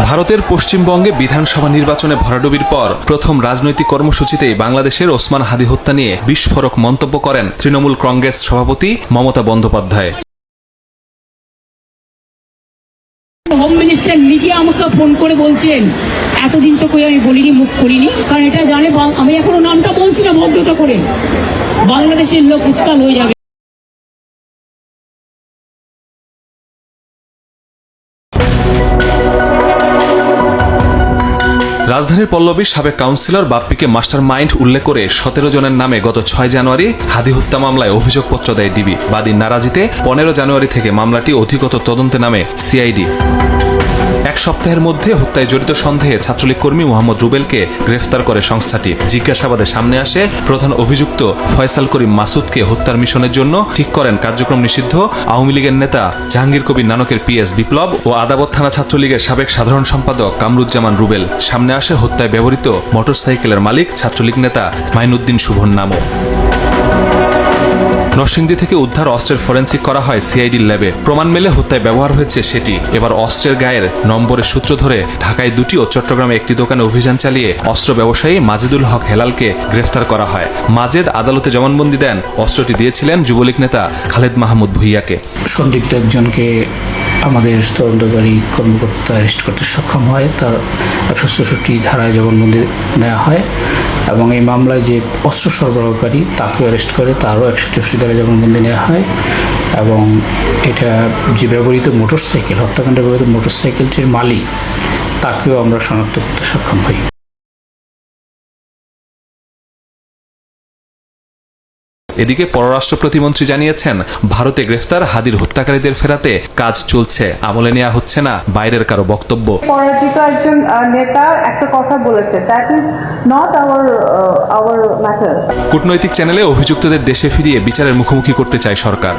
ভারতের পশ্চিমবঙ্গে বিধানসভা নির্বাচনে ভরাডুবির পর প্রথম রাজনৈতিক কর্মসূচিতেই বাংলাদেশের ওসমান হাদী হত্যা নিয়ে বিস্ফোরক মন্তব্য করেন তৃণমূল কংগ্রেস সভাপতি মমতা বন্দ্যোপাধ্যায়। হোম মিনিস্টার নিজে আমাকে ফোন করে বলছেন এতদিন তো কই আমি বলিনি, মুখ করিনি, কারণ এটা জানে আমি এখনো নামটা বলছি না ভদ্রতা করে, বাংলাদেশের লোক উত্তাল হয়ে যাবে। রাজধানীর পল্লবীর সাবেক কাউন্সিলর বাপ্পিকে মাস্টার মাইন্ড উল্লেখ করে 17 জনের নামে গত 6 জানুয়ারি হাদী হত্যা মামলায় অভিযোগপত্র দেয় ডিবি। বাদীর নারাজিতে 15 জানুয়ারি থেকে মামলাটি অধিকতর তদন্তে নামে সিআইডি। এক সপ্তাহের মধ্যে হত্যায় জড়িত সন্দেহে ছাত্রলীগ কর্মী মোহাম্মদ রুবেলকে গ্রেফতার করে সংস্থাটি। জিজ্ঞাসাবাদে সামনে আসে প্রধান অভিযুক্ত ফয়সাল করিম মাসুদকে হত্যার মিশনের জন্য ঠিক করেন কার্যক্রম নিষিদ্ধ আওয়ামী লীগের নেতা জাহাঙ্গীর কবির নানকের পিএস বিপ্লব ও আদাবত থানা ছাত্রলীগের সাবেক সাধারণ সম্পাদক কামরুজ্জামান রুবেল। সামনে আসে হত্যায় ব্যবহৃত মোটরসাইকেলের মালিক ছাত্রলীগ নেতা মাইনুদ্দিন শুভর নামও। নরসিংদী থেকে উদ্ধার অস্ত্রের ফরেন্সিক করা হয় সিআইডির ল্যাবে। প্রমাণ মেলে হত্যায় ব্যবহার হয়েছে সেটি। এবার অস্ত্রের গায়ের নম্বরের সূত্র ধরে ঢাকায় 2টি ও চট্টগ্রামে একটি দোকানে অভিযান চালিয়ে অস্ত্র ব্যবসায়ী মাজেদুল হক হেলালকে গ্রেফতার করা হয়। মাজেদ আদালতে জবানবন্দি দেন অস্ত্রটি দিয়েছিলেন যুবলীগ নেতা খালেদ মাহমুদ ভুইয়াকে। সন্দিগ্ধ একজনকে আমাদের তদন্তকারী কর্মকর্তা অ্যারেস্ট করতে সক্ষম হয়, তার 164 ধারায় জবানবন্দি নেওয়া হয় এবং এই মামলায় যে অস্ত্র সরবরাহকারী তাকেও অ্যারেস্ট করে, তারও 164 ধারায় জবানবন্দি নেওয়া হয় এবং এটা যে ব্যবহৃত মোটরসাইকেল, হত্যাকাণ্ডে ব্যবহৃত মোটরসাইকেলটির মালিক তাকেও আমরা শনাক্ত করতে সক্ষম হই। এদিকে পররাষ্ট্র প্রতিমন্ত্রী জানিয়েছেন, ভারতে গ্রেফতার হাদীর হত্যাকারীদের ফেরাতে কাজ চলছে, আমলে নেওয়া হচ্ছে না বাইরের কারো বক্তব্য। পরাজিত একজন নেতা একটা কথা বলেছে, that is not our matter. কূটনৈতিক চ্যানেলে অভিযুক্তদের দেশে ফিরিয়ে বিচারের মুখোমুখি করতে চায় সরকার।